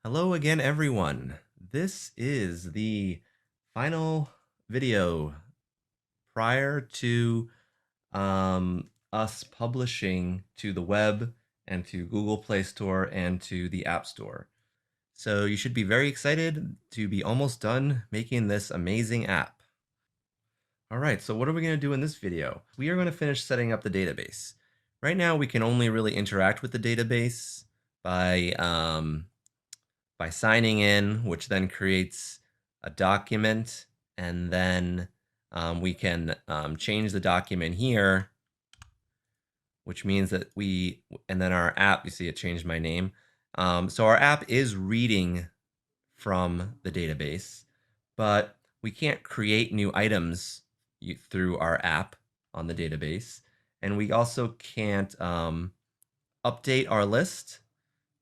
Hello again, everyone. This is the final video prior to us publishing to the web and to Google Play Store and to the App Store. So you should be very excited to be almost done making this amazing app. All right, so what are we going to do in this video? We are going to finish setting up the database. Right now, we can only really interact with the database by signing in, which then creates a document, and then we can change the document here, which means that and then our app, you see it changed my name. So our app is reading from the database, but we can't create new items through our app on the database. And we also can't update our list,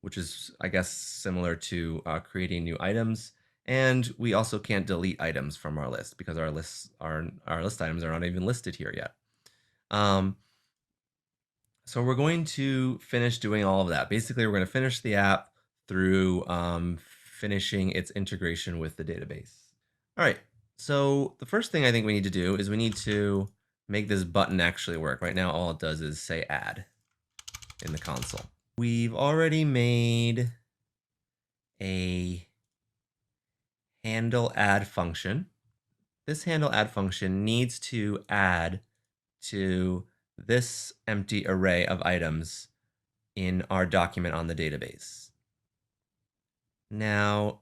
which is, I guess, similar to creating new items. And we also can't delete items from our list because our list items are not even listed here yet. So we're going to finish doing all of that. Basically, we're going to finish the app through finishing its integration with the database. All right, so the first thing I think we need to do is we need to make this button actually work. Right now, all it does is say add in the console. We've already made a handle add function. This handle add function needs to add to this empty array of items in our document on the database. Now,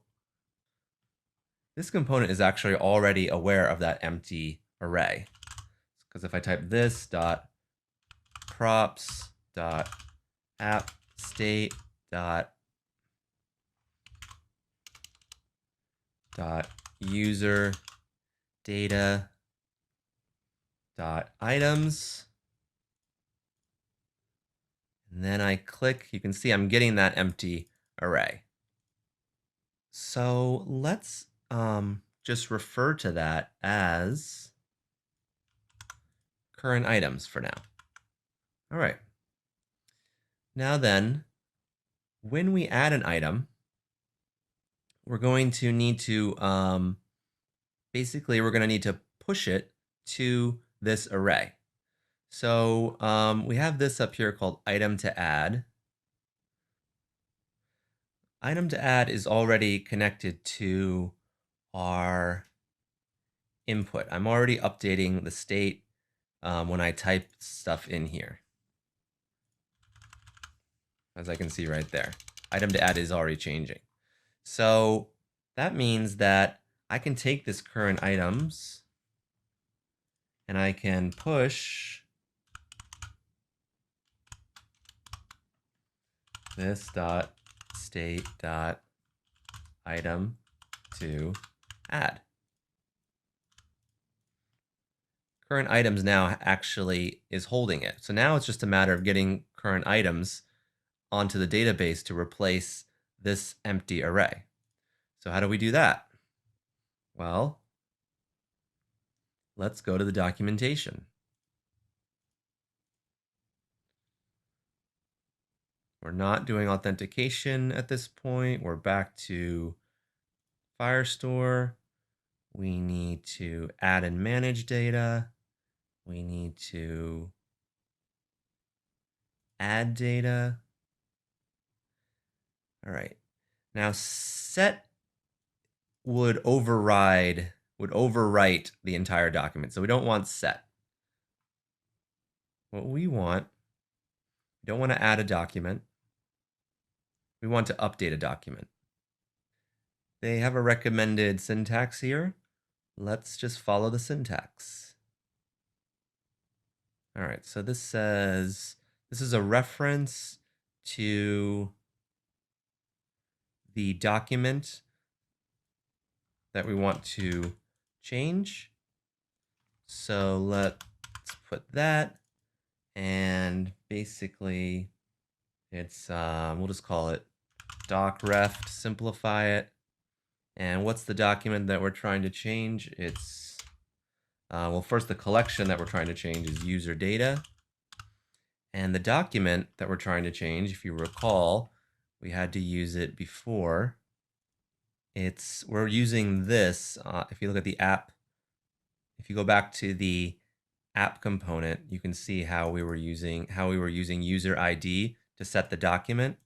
this component is actually already aware of that empty array. Because if I type this dot props dot app state dot user data dot items, and then I click, you can see I'm getting that empty array. So let's just refer to that as current items for now. All right. Now then, when we add an item, we're going to need to, basically, we're going to need to push it to this array. So we have this up here called item to add. Item to add is already connected to our input. I'm already updating the state when I type stuff in here. As I can see right there, item to add is already changing. So that means that I can take this current items and I can push this dot state dot item to add. Current items now actually is holding it. So now it's just a matter of getting current items onto the database to replace this empty array. So how do we do that? Well, let's go to the documentation. We're not doing authentication at this point. We're back to Firestore. We need to add and manage data. We need to add data. All right. Now set would overwrite the entire document. So we don't want set. What we don't want to add a document. We want to update a document. They have a recommended syntax here. Let's just follow the syntax. All right, so this says, this is a reference to the document that we want to change. So let's put that, and basically it's, we'll just call it docref to simplify it. And what's the document that we're trying to change? It's, well, first the collection that we're trying to change is user data. And the document that we're trying to change, if you recall, we had to use it before. we're using this. If you look at the app, if you go back to the app component, you can see how we were using user ID to set the document.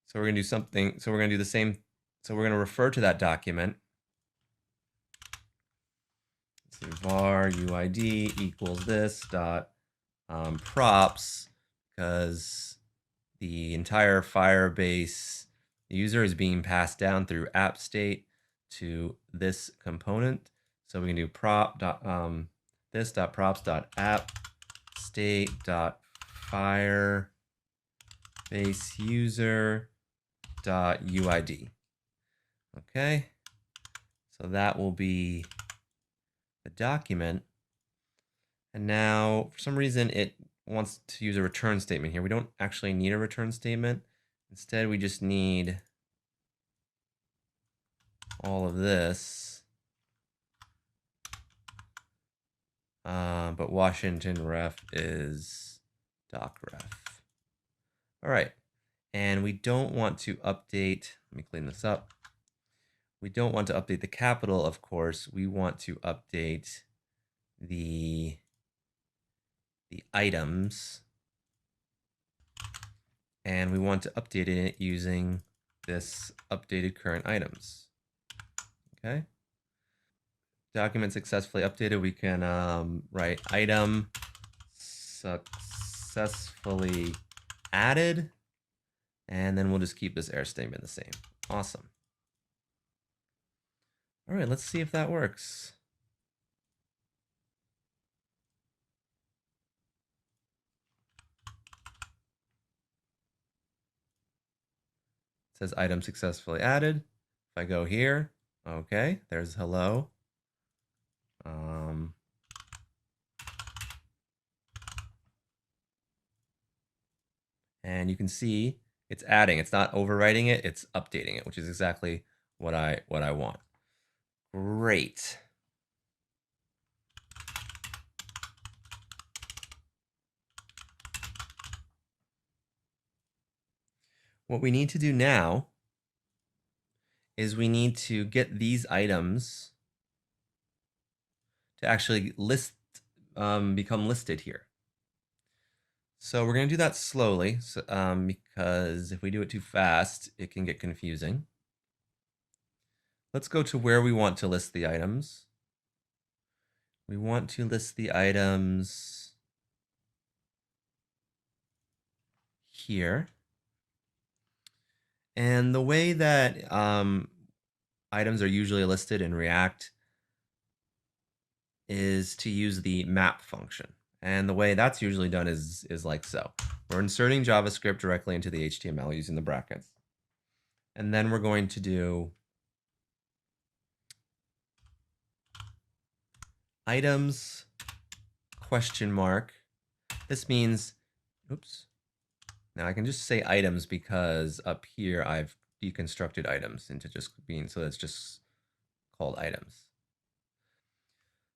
So we're going to do something. So we're going to do the same. So we're going to refer to that document. So var uid equals this dot props, because the entire Firebase user is being passed down through app state to this component. So we can do prop dot this dot props dot app state dot Firebase user dot uid. Okay, so that will be the document. And now, for some reason, it wants to use a return statement here. We don't actually need a return statement. Instead, we just need all of this. But Washington ref is doc ref. All right. And we don't want to update, let me clean this up. We don't want to update the capital, of course. We want to update the items. And we want to update it using this updated current items. Okay. Document successfully updated. We can write item successfully added. And then we'll just keep this error statement the same. Awesome. All right, let's see if that works. It says item successfully added. If I go here, okay, there's hello. And you can see it's adding. It's not overwriting it, it's updating it, which is exactly what I want. Great. What we need to do now is we need to get these items to actually become listed here. So we're going to do that slowly, because if we do it too fast, it can get confusing. Let's go to where we want to list the items. We want to list the items here. And the way that items are usually listed in React is to use the map function. And the way that's usually done is like so. We're inserting JavaScript directly into the HTML using the brackets. And then we're going to do items question mark. This means, oops. Now I can just say items because up here I've deconstructed items into just being, so it's just called items.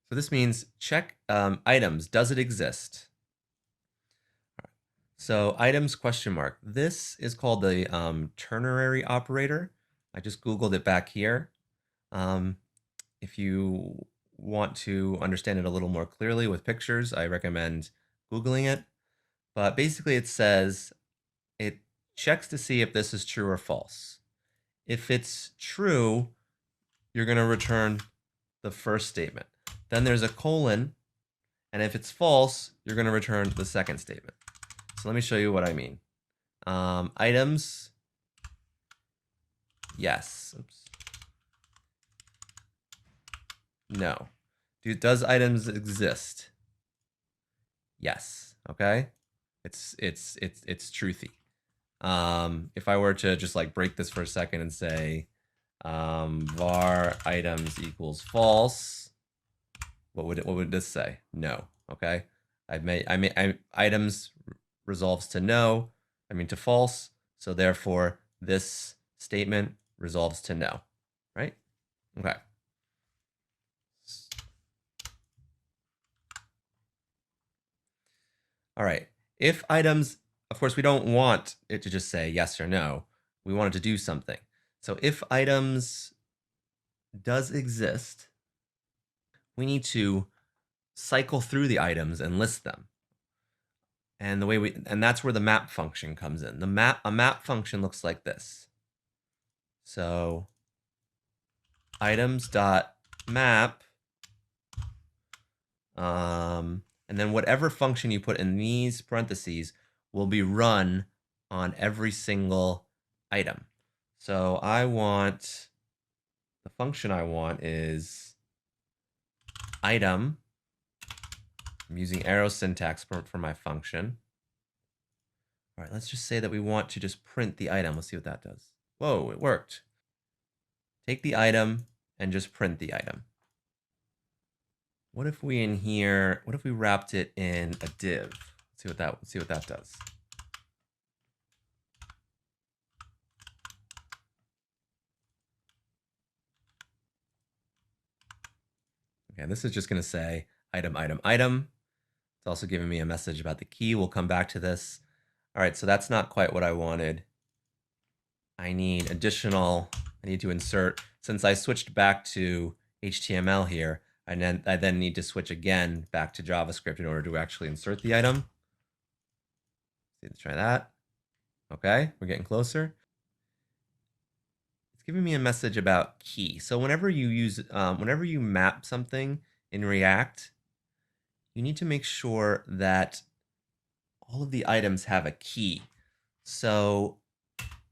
So this means check items, does it exist? So items question mark. This is called the ternary operator. I just Googled it back here. If you want to understand it a little more clearly with pictures, I recommend Googling it. But basically it says, it checks to see if this is true or false. If it's true, you're going to return the first statement. Then there's a colon, and if it's false, you're going to return the second statement. So let me show you what I mean. Items, yes. Oops. No. Does items exist? Yes. Okay. It's truthy. If I were to just like break this for a second and say var items equals false, what would this say? No. Okay. Items resolves to no, to false. So therefore this statement resolves to no, right? Okay. All right. If items, of course, we don't want it to just say yes or no. We want it to do something. So if items does exist, we need to cycle through the items and list them. And that's where the map function comes in. A map function looks like this. So items.map, and then whatever function you put in these parentheses will be run on every single item. So the function I want is item. I'm using arrow syntax for my function. All right, let's just say that we want to just print the item. Let's see what that does. Whoa, it worked. Take the item and just print the item. What if we wrapped it in a div? Let's see what that does. Okay, this is just going to say item, item, item. It's also giving me a message about the key. We'll come back to this. All right, so that's not quite what I wanted. I need to insert, since I switched back to HTML here, I then need to switch again back to JavaScript in order to actually insert the item. Let's try that. Okay, we're getting closer. It's giving me a message about key. So whenever you map something in React, you need to make sure that all of the items have a key. So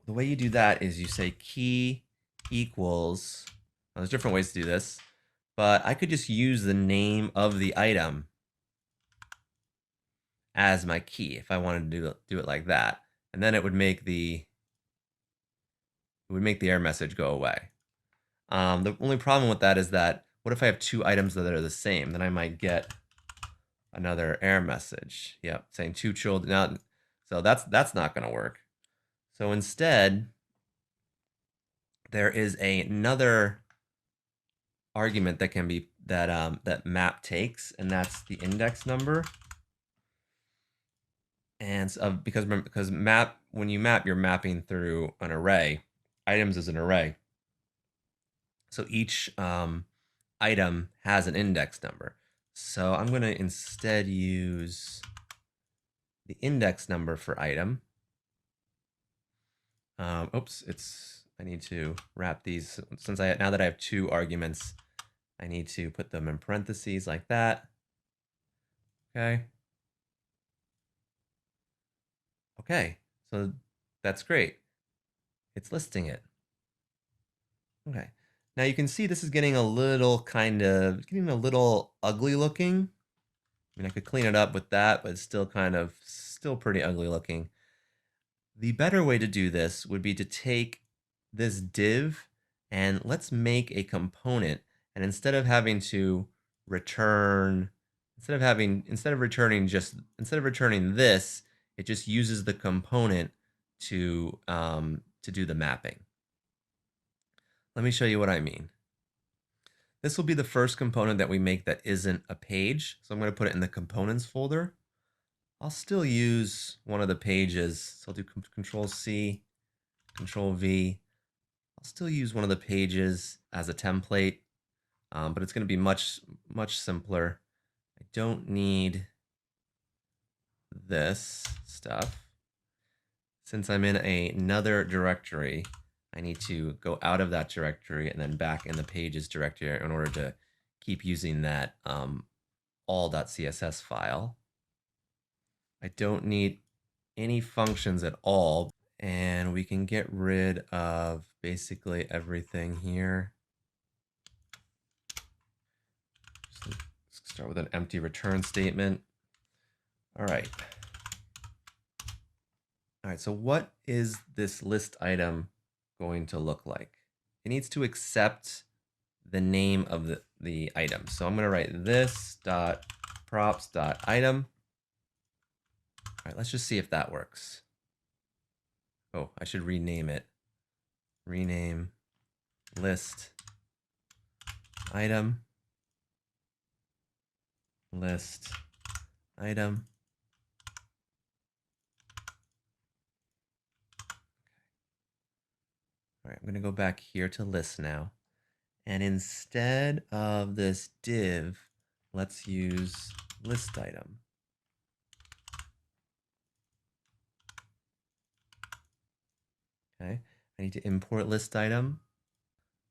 the way you do that is you say key equals, well, there's different ways to do this, but I could just use the name of the item as my key if I wanted to do it like that. And then it would make the error message go away. The only problem with that is that what if I have two items that are the same? Then I might get another error message. Yep, saying two children. Now, so that's not going to work. So instead, there is another argument that can be that map takes, and that's the index number. And because map, when you map, you're mapping through an array. Items is an array. So each item has an index number. So I'm going to instead use the index number for item. I need to wrap these, now that I have two arguments, I need to put them in parentheses like that. Okay. Okay, so that's great. It's listing it. Okay. Now you can see this is getting a little ugly looking. I mean, I could clean it up with that, but it's still pretty ugly looking. The better way to do this would be to take this div and let's make a component. And instead of returning this, it just uses the component to do the mapping. Let me show you what I mean. This will be the first component that we make that isn't a page. So I'm going to put it in the components folder. I'll still use one of the pages. So I'll do Control-C, Control-V. I'll still use one of the pages as a template, but it's going to be much simpler. I don't need this stuff. Since I'm in another directory, I need to go out of that directory and then back in the pages directory in order to keep using that all.css file. I don't need any functions at all, and we can get rid of basically everything here. Let's start with an empty return statement. All right. All right, so what is this list item going to look like? It needs to accept the name of the item. So I'm going to write this.props.item. All right, let's just see if that works. Oh, I should rename it. Rename list item. List item. All right, I'm going to go back here to list now. And instead of this div, let's use list item. Okay, I need to import list item.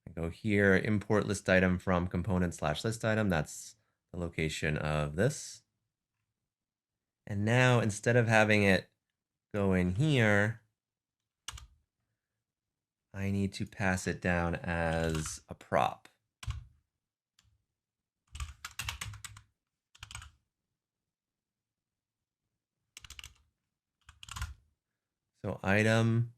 I go here, import list item from component/list item. That's the location of this. And now instead of having it go in here, I need to pass it down as a prop. So item,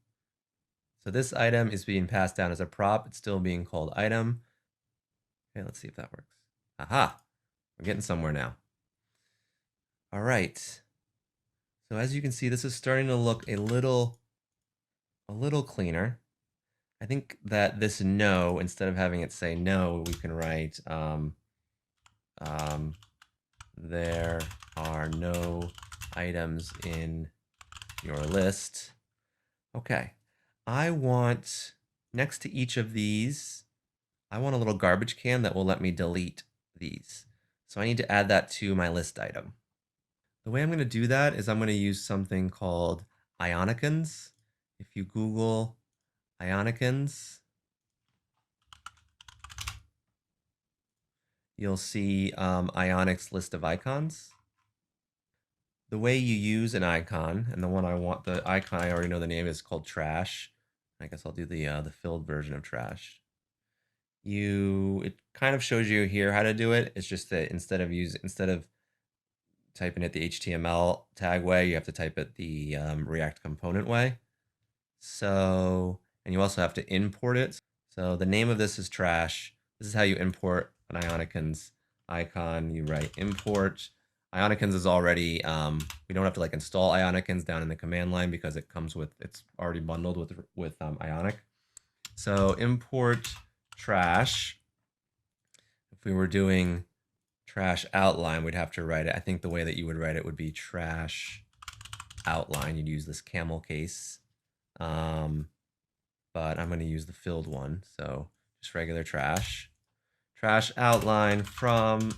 so this item is being passed down as a prop. It's still being called item. Okay, let's see if that works. Aha, we're getting somewhere now. All right. So as you can see, this is starting to look a little cleaner. I think that this no, instead of having it say no, we can write there are no items in your list. Okay, I want, next to each of these, I want a little garbage can that will let me delete these. So I need to add that to my list item. The way I'm going to do that is I'm going to use something called Ionicans. If you Google Ionicans, you'll see Ionic's list of icons. The way you use an icon, and the one I want, the icon I already know the name is called trash. I guess I'll do the filled version of trash. It kind of shows you here how to do it. It's just that instead of typing it the HTML tag way, you have to type it the React component way. So, and you also have to import it. So the name of this is trash. This is how you import an Ionicans icon. You write import. Ionicans is already, we don't have to like install Ionicans down in the command line because it comes with, it's already bundled with Ionic. So import trash. If we were doing trash outline, we'd have to write it. I think the way that you would write it would be trash outline. You'd use this camel case. But I'm going to use the filled one. So just regular trash. Trash outline from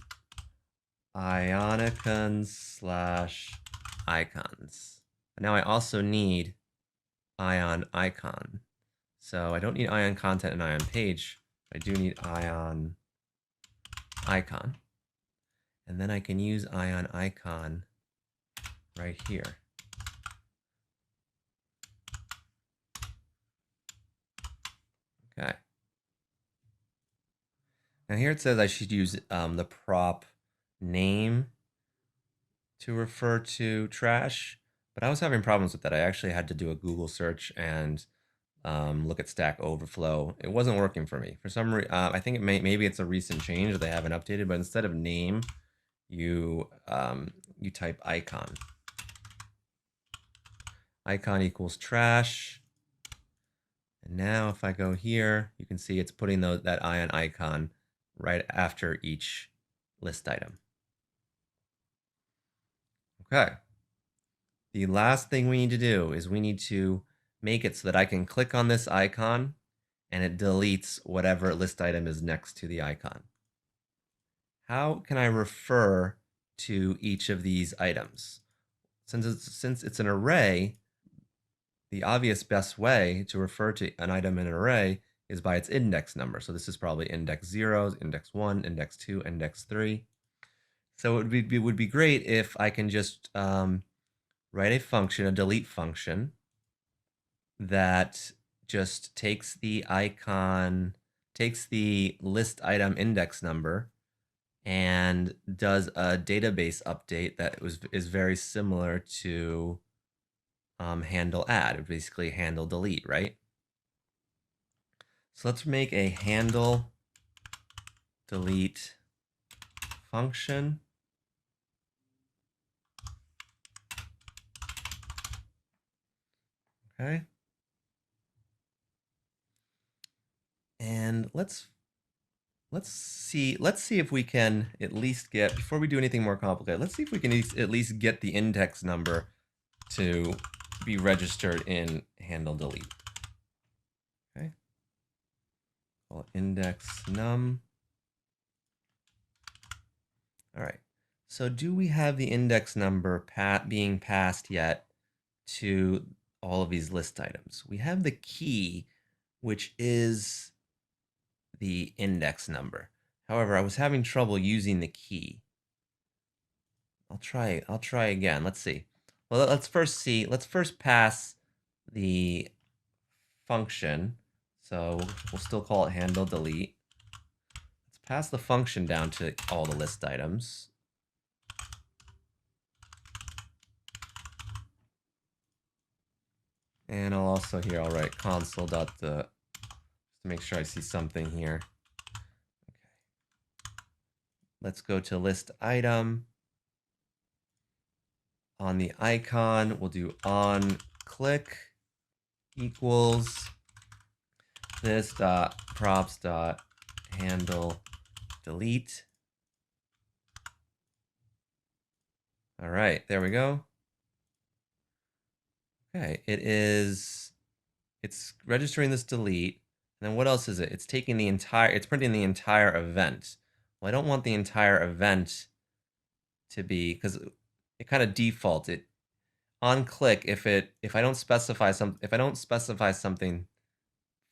Ionicans/icons. Now I also need Ion icon. So I don't need Ion content and Ion page. I do need Ion icon. And then I can use Ion icon right here. Okay. Now here it says I should use the prop name to refer to trash, but I was having problems with that. I actually had to do a Google search and look at Stack Overflow. It wasn't working for me. For some reason, I think maybe it's a recent change that they haven't updated, but instead of name, you type icon. Icon equals trash. And now if I go here, you can see it's putting that Ion icon right after each list item. Okay. The last thing we need to do is we need to make it so that I can click on this icon and it deletes whatever list item is next to the icon. How can I refer to each of these items? Since it's an array, the obvious best way to refer to an item in an array is by its index number. So this is probably index 0, index 1, index 2, index 3. So it would be great if I can just write a function, a delete function, that just takes the icon, takes the list item index number, and does a database update that is very similar to handle add, basically handle delete, right? So let's make a handle delete function. Okay. And let's see if we can at least get, before we do anything more complicated, let's see if we can at least get the index number to be registered in handle delete. Okay. Call call it index num. All right. So do we have the index number being passed yet to all of these list items? We have the key, which is the index number. However, I was having trouble using the key. I'll try again. Let's see. Well, let's first pass the function. So we'll still call it handle delete. Let's pass the function down to all the list items. And I'll also here, I'll write console.the, just to make sure I see something here. Okay. Let's go to list item. On the icon, we'll do on click equals this dot props dot handle delete. All right, there we go. Okay, it's registering this delete. And then what else is it? It's taking the it's printing the entire event. Well, I don't want the entire event to be, because it kind of defaults it on click if I don't specify something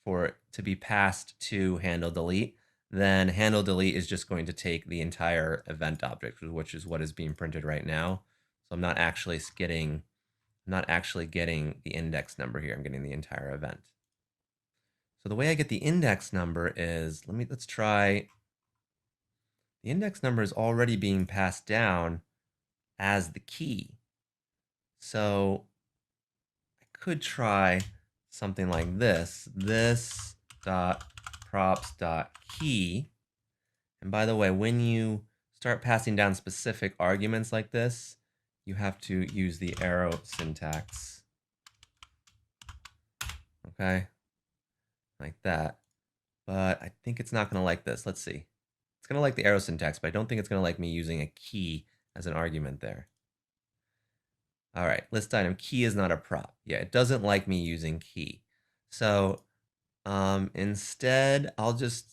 for it to be passed to handle delete, then handle delete is just going to take the entire event object, which is what is being printed right now. So I'm not actually getting the index number here. I'm getting the entire event. So the way I get the index number is, let's try. The index number is already being passed down as the key. So I could try something like this dot props dot key. And by the way, when you start passing down specific arguments like this, you have to use the arrow syntax. Okay, like that. But I think it's not going to like this. Let's see. It's going to like the arrow syntax, but I don't think it's going to like me using a key as an argument there. All right, list item key is not a prop. Yeah, it doesn't like me using key. So instead, I'll just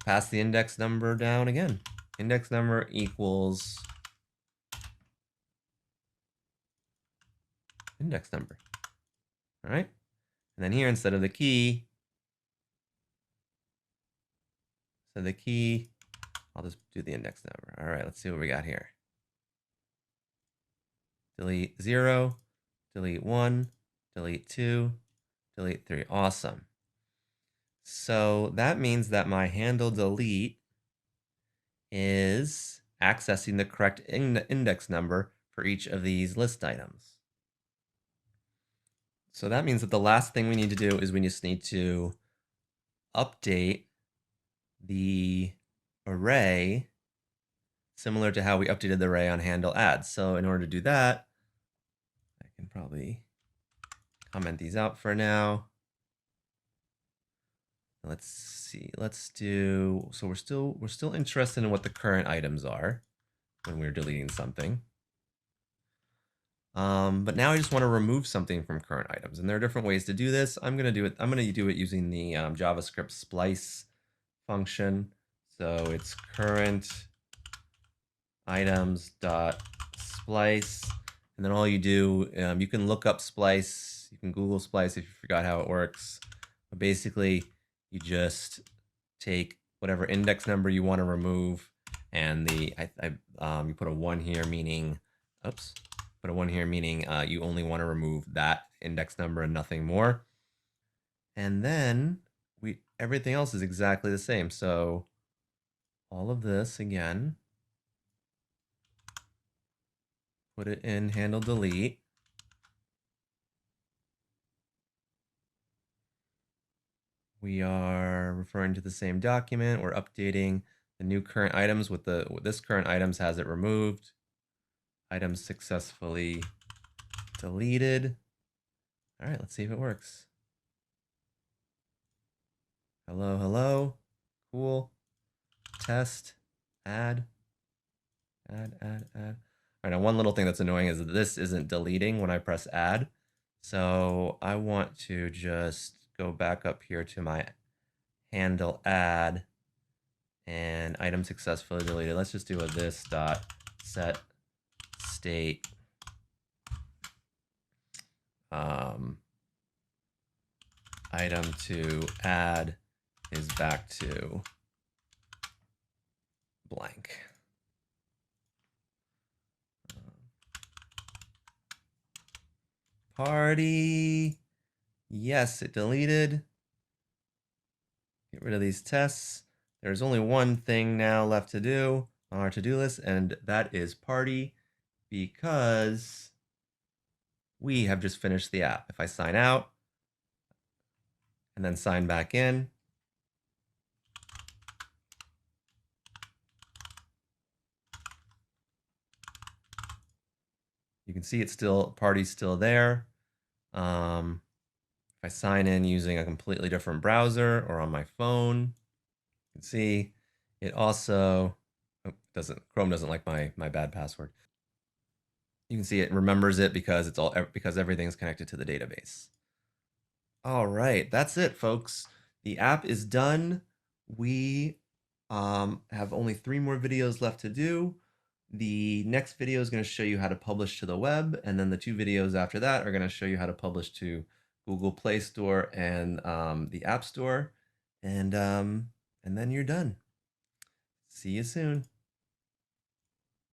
pass the index number down again. Index number equals index number. All right, and then here, instead of the key, I'll just do the index number. All right, let's see what we got here. Delete 0, delete 1, delete 2, delete 3. Awesome. So that means that my handle delete is accessing the correct index number for each of these list items. So that means that the last thing we need to do is we just need to update the array similar to how we updated the array on handle add. So in order to do that, I can probably comment these out for now. Let's see. Let's do, so we're still interested in what the current items are when we're deleting something. But now I just want to remove something from current items, and there are different ways to do this. I'm going to do it using the JavaScript Splice function. So it's current items dot splice, and then all you do, you can look up Splice, you can Google Splice if you forgot how it works. But basically, you just take whatever index number you want to remove, and you put a 1 here, meaning, put a 1 here, meaning you only want to remove that index number and nothing more. And then everything else is exactly the same. So all of this again, put it in handle delete. We are referring to the same document. We're updating the new current items with this current items has it removed. Items successfully deleted. All right, let's see if it works. Hello, hello. Cool. Test. Add. All right, now one little thing that's annoying is that this isn't deleting when I press add. So I want to just go back up here to my handle add and item successfully deleted. Let's just do a this dot set state item to add is back to blank. Party. Yes, it deleted. Get rid of these tests. There's only one thing now left to do on our to-do list, and that is party, because we have just finished the app. If I sign out and then sign back in, you can see it's still, party's still there. If I sign in using a completely different browser or on my phone, you can see it also Chrome doesn't like my bad password. You can see it remembers it because because everything's connected to the database. All right, that's it, folks. The app is done. We have only 3 more videos left to do. The next video is going to show you how to publish to the web, and then the 2 videos after that are going to show you how to publish to Google Play Store and the App Store, and then you're done. See you soon.